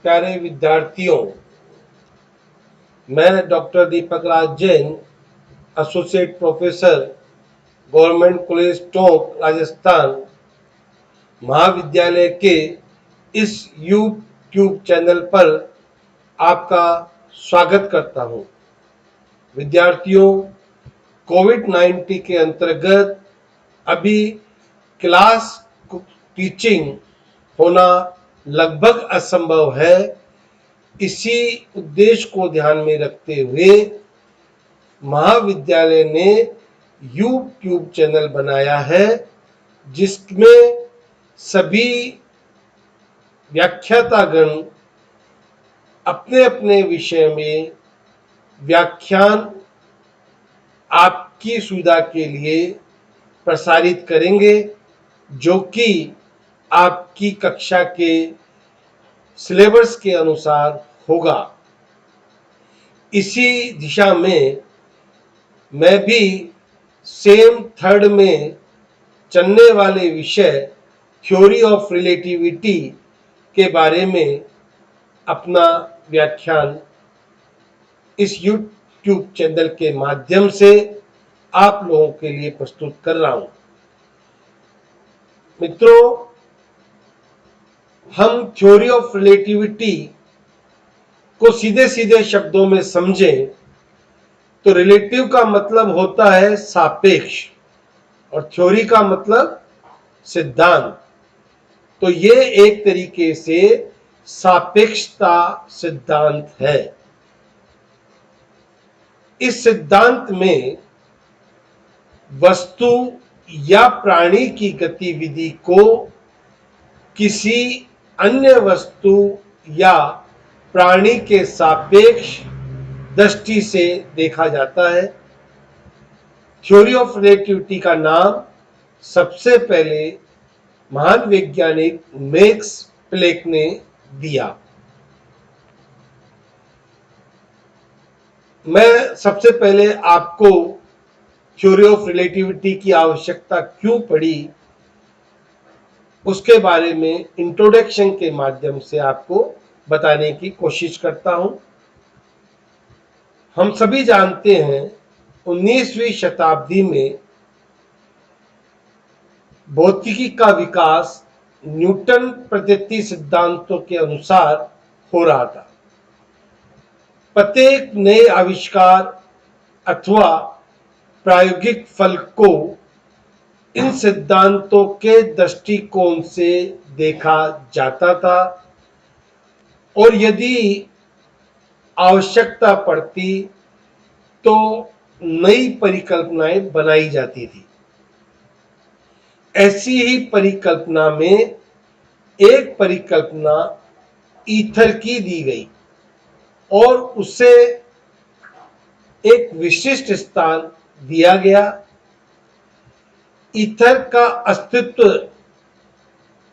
प्यारे विद्यार्थियों, मैं doctor Deepak Raj Jain, associate professor, government college Tonk, Rajasthan महाविद्यालय के इस यूट्यूब चैनल पर आपका स्वागत करता हूं। विद्यार्थियों, कोविड-19 के अंतर्गत अभी क्लास टीचिंग होना लगभग असंभव है। इसी उद्देश्य को ध्यान में रखते हुए महाविद्यालय ने यूट्यूब चैनल बनाया है, जिसमें सभी व्याख्यातागण अपने अपने विषय में व्याख्यान आपकी सुविधा के लिए प्रसारित करेंगे, जो कि आपकी कक्षा के सिलेबस के अनुसार होगा। इसी दिशा में मैं भी सेम थर्ड में चलने वाले विषय थ्योरी ऑफ रिलेटिविटी के बारे में अपना व्याख्यान इस यूट्यूब चैनल के माध्यम से आप लोगों के लिए प्रस्तुत कर रहा हूं। मित्रों, हम थ्योरी ऑफ रिलेटिविटी को सीधे सीधे शब्दों में समझें तो रिलेटिव का मतलब होता है सापेक्ष और थ्योरी का मतलब सिद्धांत। तो ये एक तरीके से सापेक्षता सिद्धांत है। इस सिद्धांत में वस्तु या प्राणी की गतिविधि को किसी अन्य वस्तु या प्राणी के सापेक्ष दृष्टि से देखा जाता है। थ्योरी ऑफ रिलेटिविटी का नाम सबसे पहले महान वैज्ञानिक मैक्स प्लैंक ने दिया। मैं सबसे पहले आपको थ्योरी ऑफ रिलेटिविटी की आवश्यकता क्यों पड़ी, उसके बारे में इंट्रोडक्शन के माध्यम से आपको बताने की कोशिश करता हूं। हम सभी जानते हैं 19वीं शताब्दी में भौतिकी का विकास न्यूटन पद्धति सिद्धांतों के अनुसार हो रहा था। प्रत्येक नए आविष्कार अथवा प्रायोगिक फल को इन सिद्धांतों के दृष्टिकोण से देखा जाता था और यदि आवश्यकता पड़ती तो नई परिकल्पनाएं बनाई जाती थी। ऐसी ही परिकल्पना में एक परिकल्पना ईथर की दी गई और उसे एक विशिष्ट स्थान दिया गया। ईथर का अस्तित्व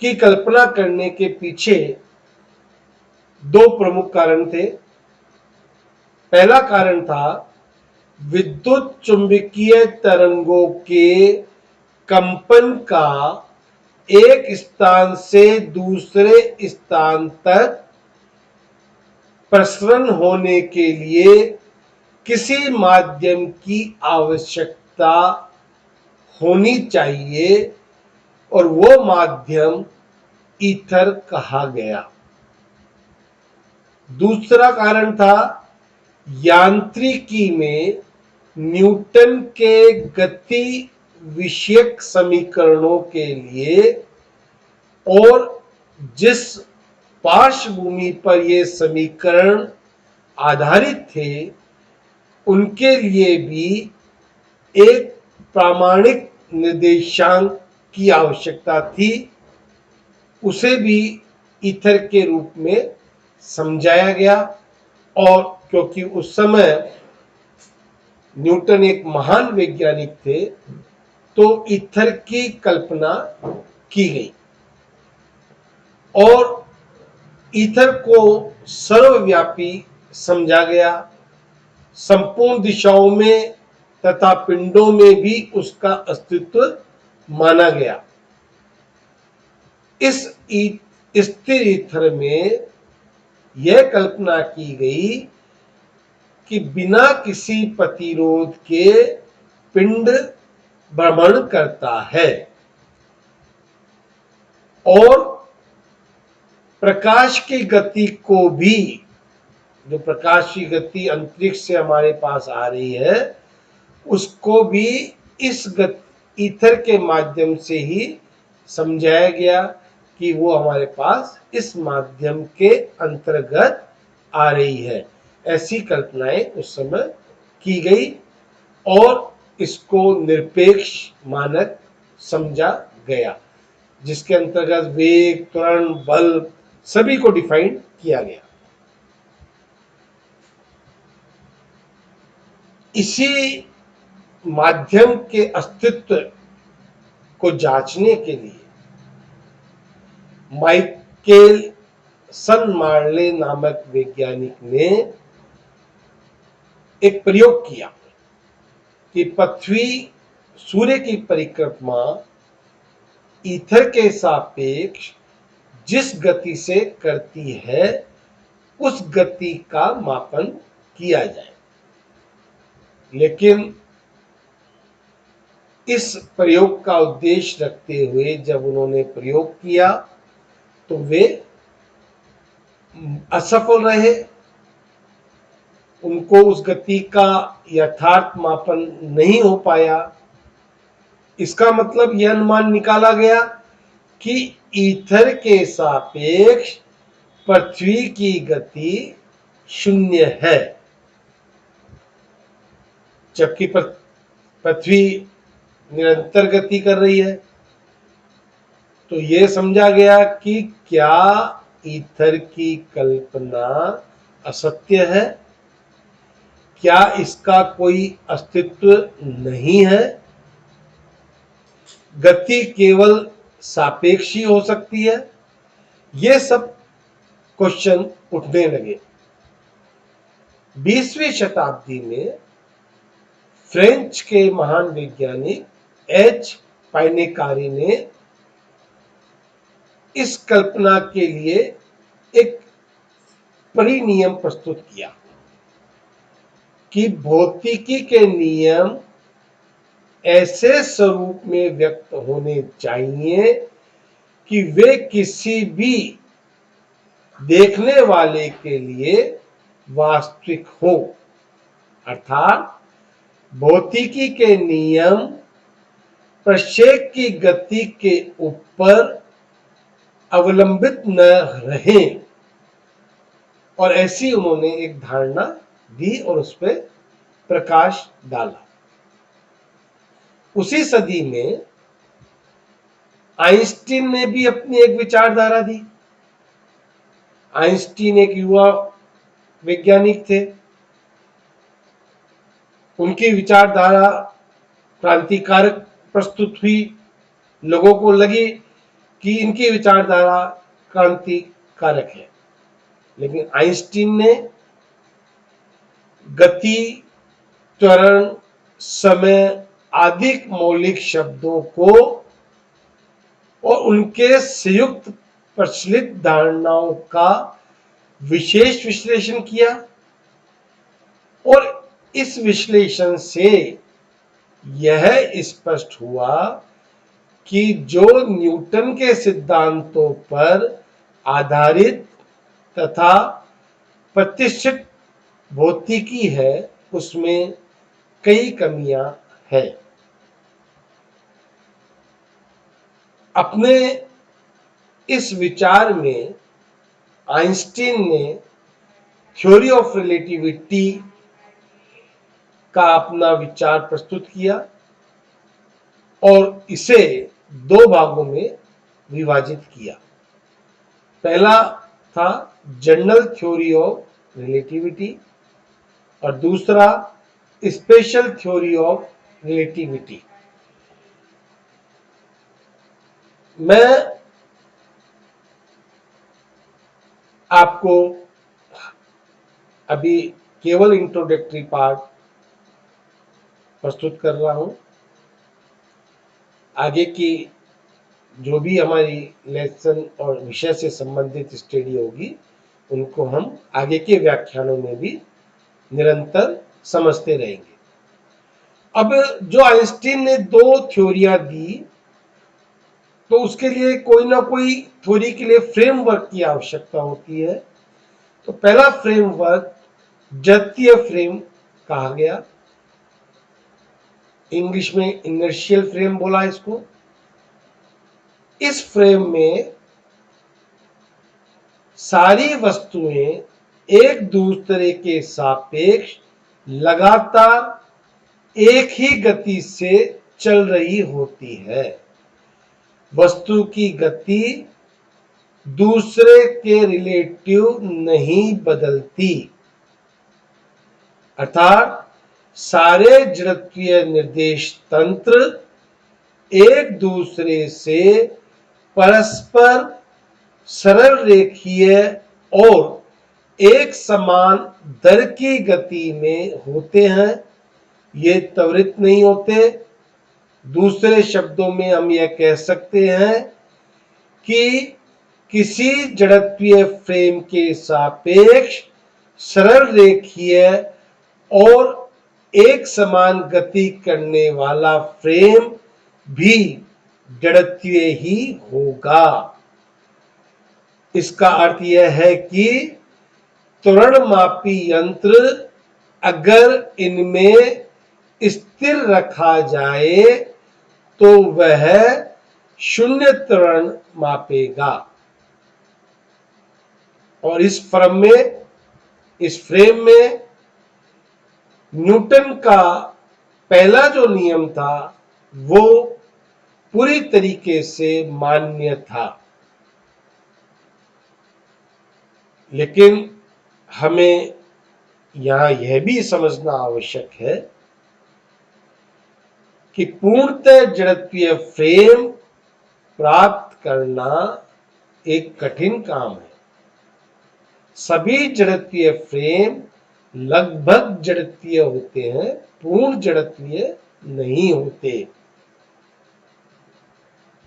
की कल्पना करने के पीछे दो प्रमुख कारण थे। पहला कारण था विद्युत चुंबकीय तरंगों के कंपन का एक स्थान से दूसरे स्थान तक प्रसरण होने के लिए किसी माध्यम की आवश्यकता होनी चाहिए और वो माध्यम ईथर कहा गया। दूसरा कारण था यांत्रिकी में न्यूटन के गति विषयक समीकरणों के लिए और जिस पार्श्वभूमि पर ये समीकरण आधारित थे उनके लिए भी एक प्रामाणिक निर्देशांक की आवश्यकता थी। उसे भी ईथर के रूप में समझाया गया और क्योंकि उस समय न्यूटन एक महान वैज्ञानिक थे तो ईथर की कल्पना की गई और ईथर को सर्वव्यापी समझा गया। संपूर्ण दिशाओं में तथा पिंडों में भी उसका अस्तित्व माना गया। इस स्थिर ईथर में यह कल्पना की गई कि बिना किसी प्रतिरोध के पिंड भ्रमण करता है और प्रकाश की गति को भी, जो प्रकाश की गति अंतरिक्ष से हमारे पास आ रही है, उसको भी इस ईथर के माध्यम से ही समझाया गया कि वो हमारे पास इस माध्यम के अंतर्गत आ रही है। ऐसी कल्पनाएं उस समय की गई और इसको निरपेक्ष मानक समझा गया, जिसके अंतर्गत वेग, त्वरण, बल सभी को डिफाइन किया गया। इसी माध्यम के अस्तित्व को जांचने के लिए माइकेल सन मार्ले नामक वैज्ञानिक ने एक प्रयोग किया कि पृथ्वी सूर्य की परिक्रमा ईथर के सापेक्ष जिस गति से करती है उस गति का मापन किया जाए। लेकिन इस प्रयोग का उद्देश्य रखते हुए जब उन्होंने प्रयोग किया तो वे असफल रहे। उनको उस गति का यथार्थ मापन नहीं हो पाया। इसका मतलब यह अनुमान निकाला गया कि ईथर के सापेक्ष पृथ्वी की गति शून्य है, जबकि पृथ्वी निरंतर गति कर रही है। तो यह समझा गया कि क्या ईथर की कल्पना असत्य है, क्या इसका कोई अस्तित्व नहीं है, गति केवल सापेक्षी हो सकती है। ये सब क्वेश्चन उठने लगे। 20वीं शताब्दी में फ्रेंच के महान वैज्ञानिक एच पाइनेकारी ने इस कल्पना के लिए एक परिनियम प्रस्तुत किया कि भौतिकी के नियम ऐसे स्वरूप में व्यक्त होने चाहिए कि वे किसी भी देखने वाले के लिए वास्तविक हो। अर्थात भौतिकी के नियम प्रक्षेप की गति के ऊपर अवलंबित न रहें, और ऐसी उन्होंने एक धारणा दी और उस पर प्रकाश डाला। उसी सदी में आइंस्टीन ने भी अपनी एक विचारधारा दी। आइंस्टीन एक युवा वैज्ञानिक थे। उनकी विचारधारा क्रांतिकारक प्रस्तुत हुई। लोगों को लगी कि इनकी विचारधारा क्रांतिकारक है। लेकिन आइंस्टीन ने गति, त्वरण, समय आदि मौलिक शब्दों को और उनके संयुक्त प्रचलित धारणाओं का विशेष विश्लेषण किया, और इस विश्लेषण से यह स्पष्ट हुआ कि जो न्यूटन के सिद्धांतों पर आधारित तथा प्रतिष्ठित भौतिकी है उसमें कई कमियां हैं। अपने इस विचार में आइंस्टीन ने थ्योरी ऑफ रिलेटिविटी का अपना विचार प्रस्तुत किया और इसे दो भागों में विभाजित किया। पहला था जनरल थ्योरी ऑफ रिलेटिविटी और दूसरा स्पेशल थ्योरी ऑफ रिलेटिविटी। मैं आपको अभी केवल इंट्रोडक्टरी पार्ट प्रस्तुत कर रहा हूं। आगे की जो भी हमारी लेसन और विषय से संबंधित स्टडी होगी उनको हम आगे के व्याख्यानों में भी निरंतर समझते रहेंगे। अब जो आइंस्टीन ने दो थ्योरियां दी, तो उसके लिए कोई ना कोई थ्योरी के लिए फ्रेमवर्क की आवश्यकता होती है। तो पहला फ्रेमवर्क जड़त्वीय फ्रेम कहा गया, इंग्लिश में इनर्शियल फ्रेम बोला इसको। इस फ्रेम में सारी वस्तुएं एक दूसरे के सापेक्ष लगातार एक ही गति से चल रही होती है। वस्तु की गति दूसरे के रिलेटिव नहीं बदलती, अर्थात सारे जड़त्वीय निर्देश तंत्र एक दूसरे से परस्पर सरल रेखीय और एक समान दर की गति में होते हैं, ये त्वरित नहीं होते। दूसरे शब्दों में हम यह कह सकते हैं कि किसी जड़त्वीय फ्रेम के सापेक्ष सरल रेखीय और एक समान गति करने वाला फ्रेम भी जड़त्वीय ही होगा। इसका अर्थ यह है कि त्वरणमापी यंत्र अगर इनमें स्थिर रखा जाए तो वह शून्य त्वरण मापेगा। और इस फ्रेम में न्यूटन का पहला जो नियम था वो पूरी तरीके से मान्य था। लेकिन हमें यहां यह भी समझना आवश्यक है कि पूर्णतः जड़त्वीय फ्रेम प्राप्त करना एक कठिन काम है। सभी जड़त्वीय फ्रेम लगभग जड़त्वीय होते हैं, पूर्ण जड़त्वीय नहीं होते।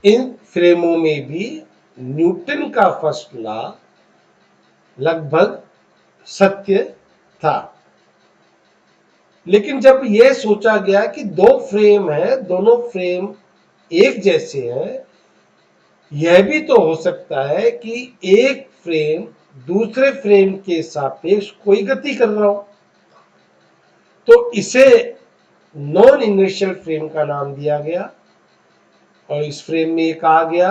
इन फ्रेमों में भी न्यूटन का फर्स्ट लॉ लगभग सत्य था। लेकिन जब यह सोचा गया कि दो फ्रेम है, दोनों फ्रेम एक जैसे हैं, यह भी तो हो सकता है कि एक फ्रेम दूसरे फ्रेम के सापेक्ष कोई गति कर रहा हो, तो इसे नॉन इनर्शियल फ्रेम का नाम दिया गया। और इस फ्रेम में कहा गया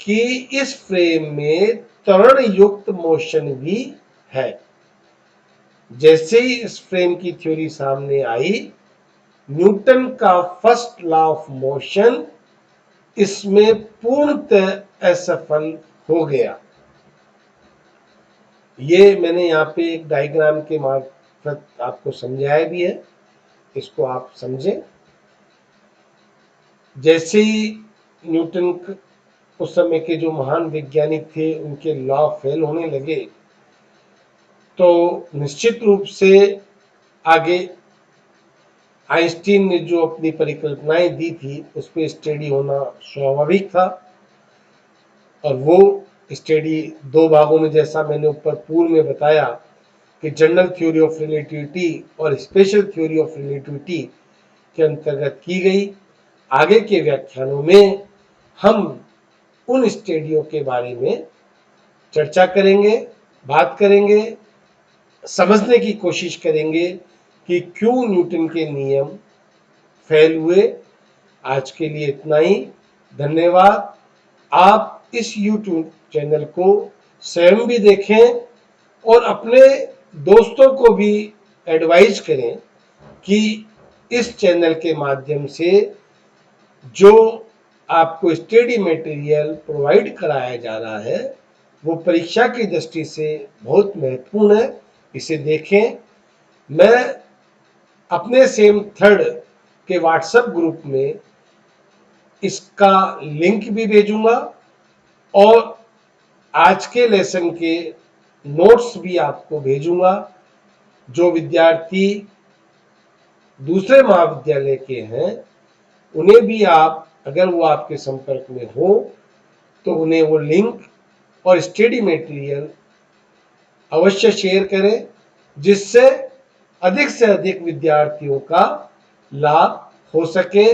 कि इस फ्रेम में त्वरण युक्त मोशन भी है। जैसे ही इस फ्रेम की थ्योरी सामने आई, न्यूटन का फर्स्ट लॉ ऑफ मोशन इसमें पूर्णतः असफल हो गया। ये मैंने यहाँ पे एक डायग्राम के मार्फत आपको समझाया भी है, इसको आप समझें। जैसे ही न्यूटन उस समय के जो महान वैज्ञानिक थे उनके लॉ फेल होने लगे, तो निश्चित रूप से आगे आइंस्टीन ने जो अपनी परिकल्पनाएं दी थी उस पर स्टडी होना स्वाभाविक था। और वो स्टडी दो भागों में, जैसा मैंने ऊपर पूर्व में बताया कि जनरल थ्योरी ऑफ रिलेटिविटी और स्पेशल थ्योरी ऑफ रिलेटिविटी के अंतर्गत की गई। आगे के व्याख्यानों में हम उन स्टडियों के बारे में चर्चा करेंगे, बात करेंगे, समझने की कोशिश करेंगे कि क्यों न्यूटन के नियम फेल हुए। आज के लिए इतना ही, धन्यवाद। आप इस YouTube चैनल को स्वयं भी देखें और अपने दोस्तों को भी एडवाइज करें कि इस चैनल के माध्यम से जो आपको स्टडी मटेरियल प्रोवाइड कराया जा रहा है वो परीक्षा की दृष्टि से बहुत महत्वपूर्ण है, इसे देखें। मैं अपने सेम थर्ड के व्हाट्सएप ग्रुप में इसका लिंक भी भेजूंगा और आज के लेसन के नोट्स भी आपको भेजूंगा। जो विद्यार्थी दूसरे महाविद्यालय के हैं उन्हें भी आप, अगर वो आपके संपर्क में हो तो उन्हें वो लिंक और स्टडी मटेरियल अवश्य शेयर करें, जिससे अधिक से अधिक विद्यार्थियों का लाभ हो सके।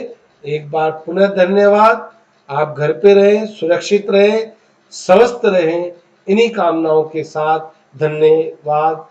एक बार पुनः धन्यवाद। आप घर पे रहें, सुरक्षित रहें, स्वस्थ रहें, इन्हीं कामनाओं के साथ धन्यवाद।